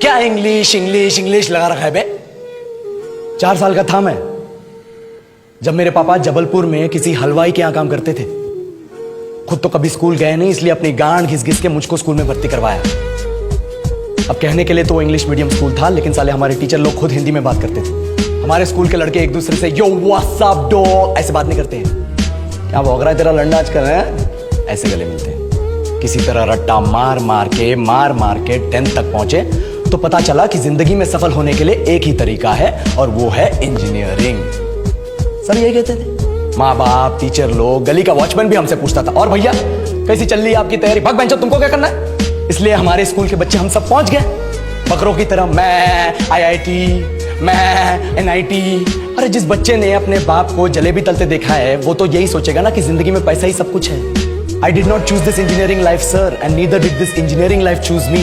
क्या English English English लगा रखा है बे? 4 साल का था मैं जब मेरे पापा जबलपुर में किसी हलवाई के यहां काम करते थे। खुद तो कभी स्कूल गए नहीं, इसलिए अपनी गांड घिस घिस के मुझको स्कूल में भर्ती करवाया। अब कहने के लिए तो इंग्लिश मीडियम स्कूल था, लेकिन साले हमारे टीचर लोग खुद हिंदी में बात करते थे। हमारे स्कूल के लड़के एक दूसरे से यो व्हाट्स अप डॉग ऐसे बात नहीं करते हैं। क्या भौंक रहा है तेरा लंडा आजकल है? ऐसे गले मिलते हैं। किसी तरह रट्टा मार मार के 10th तक पहुंचे तो पता चला कि जिंदगी में सफल होने के लिए एक ही तरीका है और वो है इंजीनियरिंग। सब यही कहते थे, माँ बाप, टीचर लोग, गली का वॉचमैन भी हमसे पूछता था, और भैया कैसी चल रही है आपकी तैयारी? भग बेंचो, तुमको क्या करना है? इसलिए हमारे स्कूल के बच्चे हम सब पहुंच गए बकरों की तरह। मैं IIT, मैं NIT। अरे जिस बच्चे ने अपने बाप को जलेबी तलते देखा है वो तो यही सोचेगा ना कि जिंदगी में पैसा ही सब कुछ है। I did not choose this engineering life, sir, and neither did this engineering life choose me.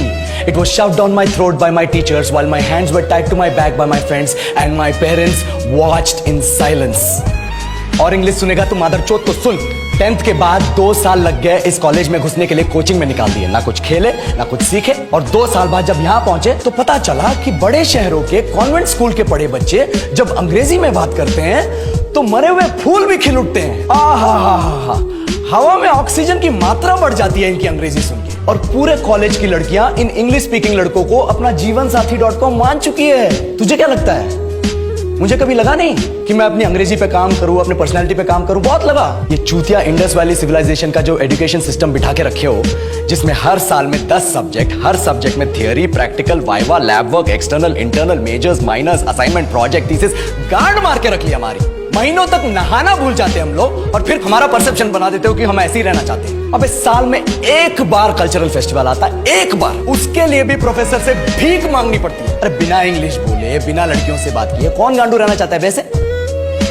It was shoved down my throat by my teachers while my hands were tied to my back by my friends and my parents watched in silence. और English सुनेगा तो मादरचोद तो सुन। 10th के बाद 2 साल लग गए इस कॉलेज में घुसने के लिए, कोचिंग में निकाल दिए। ना कुछ खेले ना कुछ सीखे, और 2 साल बाद जब यहाँ पहुंचे तो पता चला कि बड़े शहरों के कॉन्वेंट स्कूल के पढ़े बच्चे जब अंग्रेजी में बात करते हैं तो मरे हुए फूल भी खिल उठते हैं। आहा, हवा में ऑक्सीजन की मात्रा बढ़ जाती है इनकी अंग्रेजी सुन के। और पूरे कॉलेज की लड़कियां इन इंग्लिश स्पीकिंग लड़कों को अपना जीवनसाथी.com मान चुकी है। तुझे क्या लगता है? मुझे कभी लगा नहीं कि मैं अपनी अंग्रेजी पे काम करूं, अपनी पर्सनालिटी पे काम करूं। बहुत लगा। ये चूतिया इंडस वैली सिविलाइजेशन का जो एजुकेशन सिस्टम बिठा के रखे हो, जिसमें हर साल में 10 सब्जेक्ट, हर सब्जेक्ट में theory, practical, viva, lab work, external, internal, majors, minors, assignment, project, thesis, गांड मार के रख लिया हमारी। महीनों तक नहाना भूल जाते हम लोग और फिर हमारा परसेप्शन बना देते हो कि हम ऐसे ही रहना चाहते हैं। अब इस साल में एक बार कल्चरल फेस्टिवल आता है, एक बार, उसके लिए भी प्रोफेसर से भीख मांगनी पड़ती है। अरे बिना इंग्लिश बोले, बिना लड़कियों से बात किए कौन गांडू रहना चाहता है वैसे?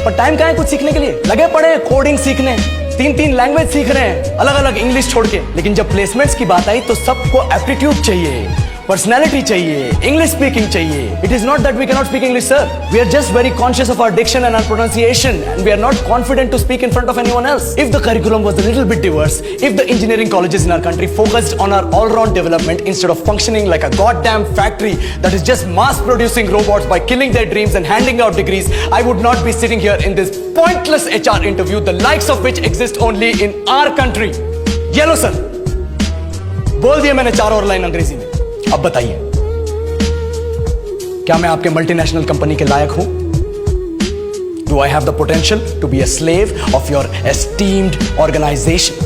पर टाइम कहाँ है कुछ सीखने के लिए? लगे पड़े कोडिंग सीखने, 3 लैंग्वेज सीख रहे हैं अलग अलग इंग्लिश छोड़ के। लेकिन जब प्लेसमेंट्स की बात आई तो सबको एप्टीट्यूड चाहिए, पर्सनैलिटी चाहिए, इंग्लिश स्पीकिंग चाहिए। It is not that we can not speak English, sir. We are just very conscious of our diction and our pronunciation and we are not confident to speak in front of anyone else. If the curriculum was a little bit diverse, if the engineering colleges in our country focused on our all round development instead of functioning like a goddamn factory that is just mass producing robots by killing their dreams and handing out degrees, I would not be sitting here in this pointless HR interview, the likes of which exist only in our country. ये लो sir, बोल दिया मैंने 4 और line अंग्रेजी में। अब बताइए, क्या मैं आपके मल्टीनेशनल कंपनी के लायक हूं? Do I have the potential to be a slave of your esteemed organization?